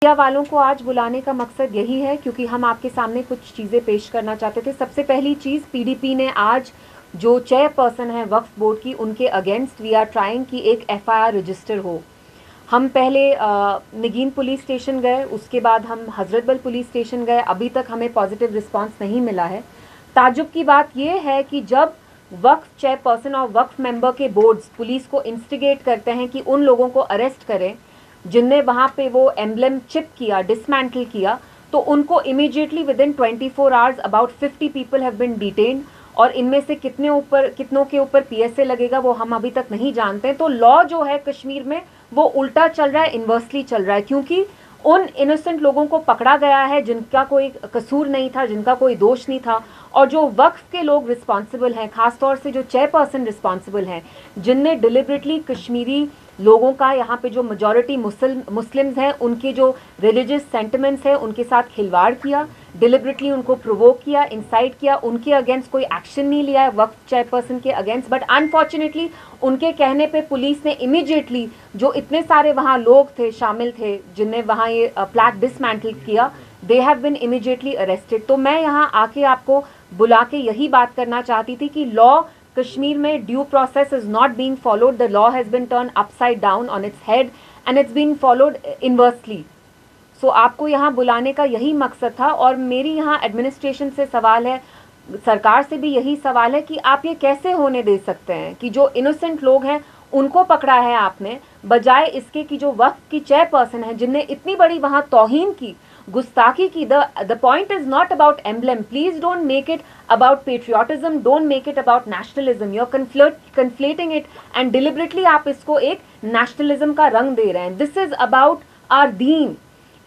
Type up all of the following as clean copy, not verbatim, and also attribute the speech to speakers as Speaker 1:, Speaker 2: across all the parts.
Speaker 1: Media वालों को आज बुलाने का मकसद यही है क्योंकि हम आपके सामने कुछ चीज़ें पेश करना चाहते थे। सबसे पहली चीज़, पीडीपी ने आज जो चेयरपर्सन है वक्फ बोर्ड की, उनके अगेंस्ट वी आर ट्राइंग कि एक एफआईआर रजिस्टर हो। हम पहले नगीन पुलिस स्टेशन गए, उसके बाद हम हजरतबल पुलिस स्टेशन गए, अभी तक हमें पॉजिटिव रिस्पांस नहीं मिला है। ताज्जुब की बात यह है कि जब वक्फ चेयरपर्सन और वक्फ मेंबर के बोर्ड्स पुलिस को इंस्टिगेट करते हैं कि उन लोगों को अरेस्ट करें जिनने वहाँ पे वो एम्बलम चिप किया, डिसमेंटल किया, तो उनको immediately within 24 hours about 50 people have been detained, और इनमें से कितनों के ऊपर पीएसए लगेगा वो हम अभी तक नहीं जानते। तो लॉ जो है कश्मीर में वो उल्टा चल रहा है, इन्वर्सली चल रहा है, क्योंकि उन इनोसेंट लोगों को पकड़ा गया है जिनका कोई कसूर नहीं था, जिनका कोई दोष नहीं था, और जो वक्फ के लोग रिस्पॉन्सिबल हैं, खासतौर से जो चेयरपर्सन रिस्पॉन्सिबल हैं, जिनने डिलिबरेटली कश्मीरी लोगों का, यहाँ पे जो मेजॉरिटी मुस्लिम्स हैं, उनके जो रिलीजियस सेंटिमेंट्स हैं उनके साथ खिलवाड़ किया, डिलिबरेटली उनको प्रोवोक किया, इंसाइट किया, उनके अगेंस्ट कोई एक्शन नहीं लिया है वक्फ चेयरपर्सन के अगेंस्ट। बट अनफॉर्चुनेटली उनके कहने पे पुलिस ने इमीडिएटली, जो इतने सारे वहाँ लोग थे, शामिल थे, जिनने वहाँ ये प्लैक डिसमेंटल किया, they have been immediately arrested. तो मैं यहाँ आके आपको बुला के यही बात करना चाहती थी कि लॉ कश्मीर में, due process is not being followed, the law has been turn upside down on its head and it's being followed inversely. So आपको यहाँ बुलाने का यही मकसद था, और मेरी यहाँ एडमिनिस्ट्रेशन से सवाल है, सरकार से भी यही सवाल है कि आप ये कैसे होने दे सकते हैं कि जो इनोसेंट लोग हैं उनको पकड़ा है आपने, बजाय इसके कि जो वक्फ की चेयरपर्सन है जिनने इतनी बड़ी वहाँ तौहीन की, गुस्ताखी की। The point is not about emblem, please don't make it about patriotism, don't make it about nationalism, you're conflating it and deliberately आप इसको एक nationalism का रंग दे रहे हैं। This is about our deen।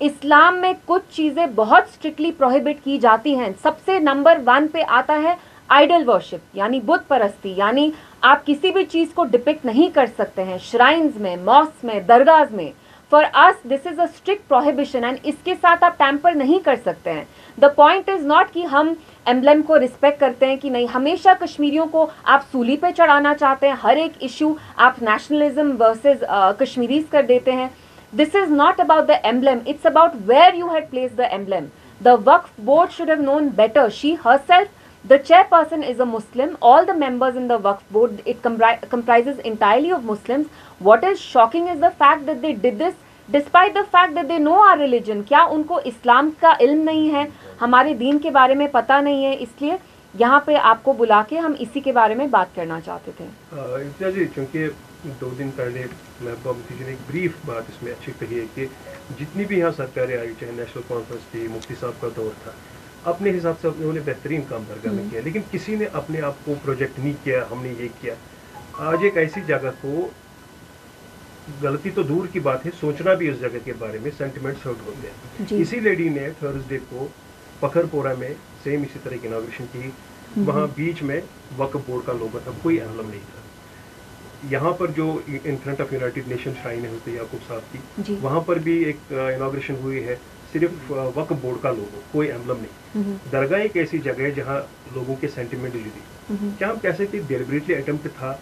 Speaker 1: इस्लाम में कुछ चीज़ें बहुत स्ट्रिक्टली प्रोहिबिट की जाती हैं। सबसे नंबर 1 पे आता है आइडल वर्शिप, यानी बुत परस्ती, यानी आप किसी भी चीज़ को डिपिक्ट नहीं कर सकते हैं श्राइन्स में, मॉस्क में, दरगाह में। For us this is a strict prohibition and इसके साथ आप टैम्पर नहीं कर सकते हैं। द पॉइंट इज नॉट कि हम एम्बलम को रिस्पेक्ट करते हैं कि नहीं, हमेशा कश्मीरियों को आप सूली पे चढ़ाना चाहते हैं, हर एक इशू आप नेशनलिज्म वर्सेस कश्मीरीज कर देते हैं। This is not about the emblem, it's about where you had placed the emblem. The Waqf board should have known better. She herself, the chairperson, is a Muslim. All the members in the Waqf board, it comprises entirely of Muslims. What is shocking is the fact that they did this despite the fact that they know our religion. क्या उनको इस्लाम का इल्म नहीं है, हमारे दीन के बारे में पता नहीं है? इसलिए यहाँ पे आपको बुला के हम इसी के बारे में बात करना चाहते थे।
Speaker 2: इम्तियाज़ जी, चूँकि 2 दिन पहले महबूबा मुफ्ती जी ने एक ब्रीफ बात इसमें अच्छी कही है कि जितनी भी यहाँ सरकारें आई, चाहे नेशनल कॉन्फ्रेंस थी, मुफ्ती साहब का दौर था, अपने हिसाब से उन्होंने बेहतरीन काम दरगाह में किया, लेकिन किसी ने अपने आप को प्रोजेक्ट नहीं किया, हमने ये किया। आज एक ऐसी जगह को, गलती तो दूर की बात है, सोचना भी उस जगह के बारे में, सेंटिमेंट्स हर्ट होते हैं। इसी लेडी ने थर्सडे को पखरपोरा में सेम इसी तरह की इनॉग्रेशन की, वहाँ बीच में वक्फ बोर्ड का लोगो था, कोई एम्बलम नहीं था। यहाँ पर जो in front of United nation shrine है होती याकूब साहब की, वहाँ पर भी एक इनॉग्रेशन हुई है, सिर्फ वक्फ बोर्ड का लोगो, कोई एम्बलम नहीं। दरगाह एक ऐसी जगह है जहाँ लोगों के सेंटिमेंट जुड़ी, क्या हम कह सकते हैं डेलिबरेटली अटेम्प्ट था?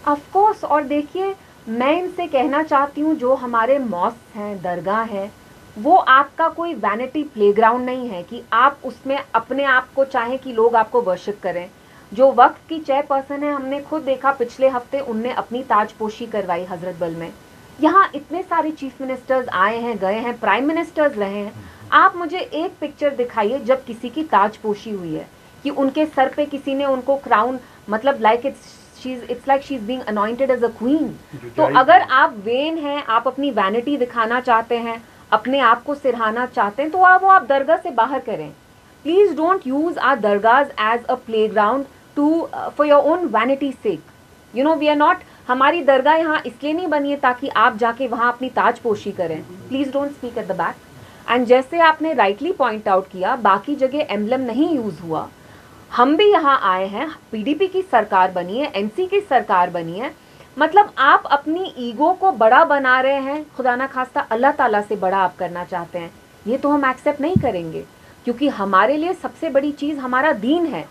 Speaker 1: Of course. और देखिए, मैं इनसे कहना चाहती हूँ, जो हमारे मॉस्क हैं, दरगाह है, वो आपका कोई वैनिटी प्लेग्राउंड नहीं है कि आप उसमें अपने आप को चाहें कि लोग आपको वर्शिप करें। जो वक्फ की चेयरपर्सन है, हमने खुद देखा पिछले हफ्ते उनने अपनी ताजपोशी करवाई हजरतबल में। यहाँ इतने सारे चीफ मिनिस्टर्स आए हैं, गए हैं, प्राइम मिनिस्टर्स रहे हैं। आप मुझे एक पिक्चर दिखाइए जब किसी की ताजपोशी हुई है कि उनके सर पे किसी ने उनको क्राउन, मतलब like it's like she is being anointed as a queen. तो अगर आप वेन हैं, आप अपनी वैनिटी दिखाना चाहते हैं, अपने आप को सिरहाना चाहते हैं, तो आप दरगाह से बाहर करें। प्लीज डोंट यूज आवर दरगाहs as a playground to for your own vanity sake. You know, we are not, हमारी दरगाह यहाँ इसलिए नहीं बनी है ताकि आप जाके वहाँ अपनी ताजपोशी करें। Please don't speak at the back. And जैसे आपने राइटली पॉइंट आउट किया, बाकी जगह एम्बलम नहीं यूज हुआ। हम भी यहाँ आए हैं, पीडीपी की सरकार बनी है, एनसी की सरकार बनी है, मतलब आप अपनी ईगो को बड़ा बना रहे हैं, खुदा ना खास्ता अल्लाह ताला से बड़ा आप करना चाहते हैं। ये तो हम एक्सेप्ट नहीं करेंगे, क्योंकि हमारे लिए सबसे बड़ी चीज़ हमारा दीन है।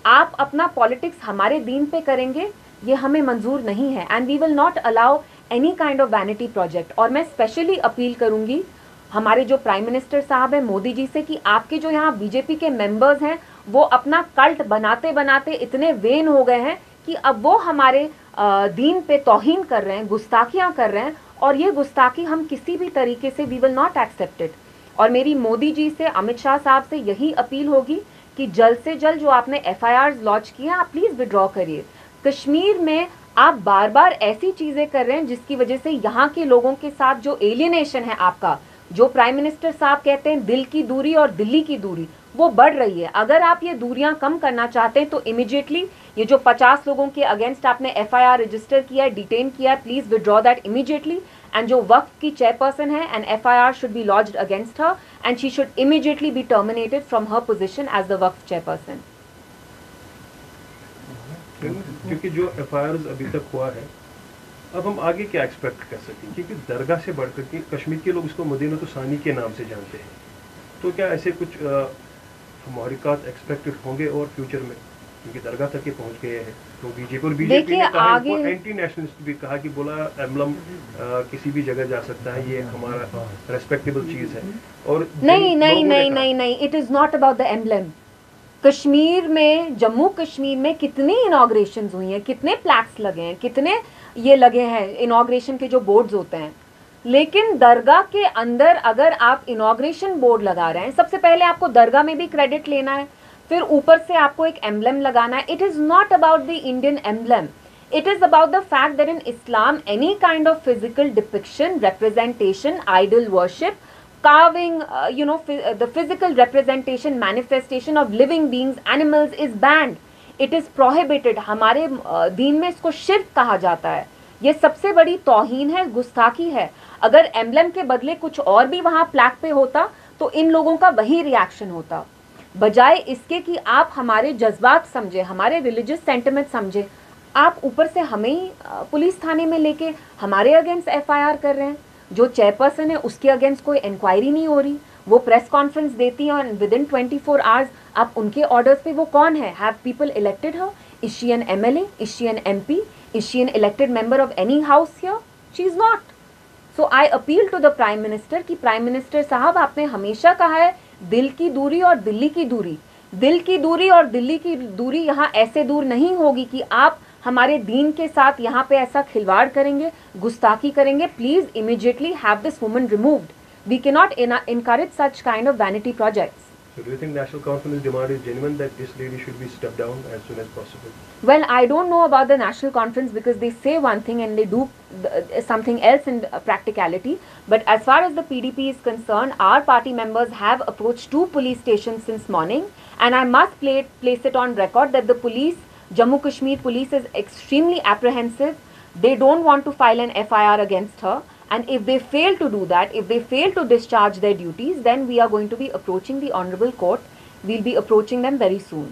Speaker 1: आप अपना पॉलिटिक्स हमारे दीन पे करेंगे, ये हमें मंजूर नहीं है। And we will not allow any kind of vanity project. और मैं स्पेशली अपील करूंगी हमारे जो प्राइम मिनिस्टर साहब हैं मोदी जी से कि आपके जो यहाँ बीजेपी के मेंबर्स हैं वो अपना कल्ट बनाते बनाते इतने वेन हो गए हैं कि अब वो हमारे दीन पे तौहीन कर रहे हैं, गुस्ताखियां कर रहे हैं, और ये गुस्ताखी हम किसी भी तरीके से we will not accept it. और मेरी मोदी जी से, अमित शाह साहब से यही अपील होगी कि जल्द से जल्द जो आपने FIRs लॉन्च किए हैं आप प्लीज विड्रॉ करिए। कश्मीर में आप बार बार ऐसी चीजें कर रहे हैं जिसकी वजह से यहाँ के लोगों के साथ जो एलियनेशन है आपका, जो प्राइम मिनिस्टर साहब कहते हैं दिल की दूरी और दिल्ली की दूरी, वो बढ़ रही है। अगर आप ये दूरियां कम करना चाहते हैं तो इमीडिएटली ये जो 50 लोगों के अगेंस्ट आपने FIR रजिस्टर किया है, डिटेन किया है, please withdraw that immediately. And जो वक्फ की चेयरपर्सन है, an FIR should be launched against her and she should immediately be terminated from her position as the Waqf chairperson.
Speaker 2: क्योंकि जो FIRs अभी तक हुआ है, अब हम आगे क्या एक्सपेक्ट कर सकते हैं? क्योंकि दरगाह से बढ़कर के कश्मीर के लोग इसको मदीनतु सानी के नाम से जानते हैं, तो क्या ऐसे कुछ मुहरिकात एक्सपेक्टेड होंगे और फ्यूचर में? क्योंकि दरगाह तक ये पहुंच गए हैं, तो बीजेपी ने कहा, एंटी नेशनलिस्ट भी कहा कि बोला एम्बलम किसी भी जगह जा सकता है, ये हमारा रेस्पेक्टेबल चीज है। और
Speaker 1: नहीं, it is not about the emblem. Kashmir में, जम्मू कश्मीर में कितनी इनॉग्रेशंस हुई हैं, कितने प्लैक्स लगे हैं, कितने ये लगे हैं इनॉग्रेशन के जो बोर्ड्स होते हैं, लेकिन दरगाह के अंदर अगर आप इनॉग्रेशन बोर्ड लगा रहे हैं, सबसे पहले आपको दरगाह में भी क्रेडिट लेना है, फिर ऊपर से आपको एक एम्बलम लगाना है। It is not about the Indian emblem, it is about the fact that in Islam any kind of physical depiction, representation, idol worship, carving, the physical representation, manifestation of living beings, animals is banned. It is prohibited. हमारे दीन में इसको शिर्क कहा जाता है। ये सबसे बड़ी तौहीन है, गुस्ताखी है। अगर एम्बलम के बदले कुछ और भी वहाँ प्लैक पे होता तो इन लोगों का वही रिएक्शन होता, बजाय इसके कि आप हमारे जज्बात समझे, हमारे रिलीजियस सेंटिमेंट समझे, आप ऊपर से हमें ही पुलिस थाने में लेके हमारे अगेंस्ट FIR कर रहे हैं। जो चेयरपर्सन है उसके अगेंस्ट कोई इंक्वायरी नहीं हो रही, वो प्रेस कॉन्फ्रेंस देती है और विद इन 24 आवर्स आप उनके ऑर्डर्स पे, वो कौन है? Have people elected her? Is she an MLA? Is she an MP? Is she an elected member of any house here? She is not. So I appeal to the prime minister कि prime minister साहब, आपने हमेशा कहा है दिल की दूरी और दिल्ली की दूरी, दिल की दूरी और दिल्ली की दूरी यहाँ ऐसे दूर नहीं होगी कि आप हमारे दीन के साथ यहाँ पे ऐसा खिलवाड़ करेंगे, गुस्ताखी करेंगे। Please immediately have this woman removed. We can not encourage such kind of vanity projects.
Speaker 2: So do you think National Conference demand is genuine that this lady should be stepped down as soon as possible?
Speaker 1: Well, I don't know about the National Conference because they say one thing and they do something else in practicality. But as far as the PDP is concerned, our party members have approached 2 police stations since morning, and I must place it on record that the police, Jammu Kashmir police, is extremely apprehensive. They don't want to file an FIR against her. And if they fail to do that, if they fail to discharge their duties, then we are going to be approaching the Honorable Court. We'll be approaching them very soon.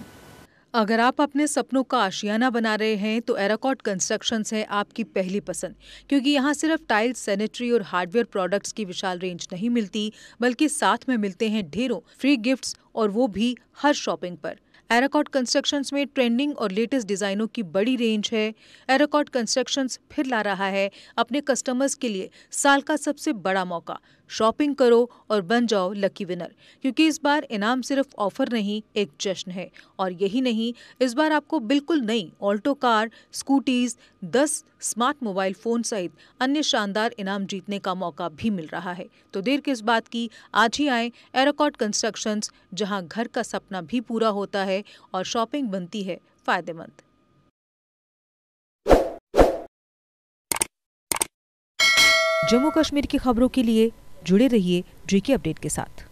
Speaker 3: अगर आप अपने सपनों का आशियाना बना रहे हैं तो एराकॉट constructions है आपकी पहली पसंद, क्योंकि यहाँ सिर्फ टाइल्स, सैनिटरी और हार्डवेयर प्रोडक्ट्स की विशाल रेंज नहीं मिलती, बल्कि साथ में मिलते हैं ढेरों फ्री गिफ्ट्स, और वो भी हर शॉपिंग पर। एराकॉट कंस्ट्रक्शंस में ट्रेंडिंग और लेटेस्ट डिजाइनों की बड़ी रेंज है। एराकॉट कंस्ट्रक्शंस फिर ला रहा है अपने कस्टमर्स के लिए साल का सबसे बड़ा मौका। शॉपिंग करो और बन जाओ लकी विनर, क्योंकि इस बार इनाम सिर्फ ऑफर नहीं, एक जश्न है। और यही नहीं, इस बार आपको बिल्कुल नई Alto car, scooties, 10 smart mobile phone सहित अन्य शानदार इनाम जीतने का मौका भी मिल रहा है। तो देर किस बात की, आज ही आए एराकॉट कंस्ट्रक्शंस, जहां घर का सपना भी पूरा होता है और शॉपिंग बनती है फायदेमंद। जम्मू कश्मीर की खबरों के लिए जुड़े रहिए GK अपडेट के साथ।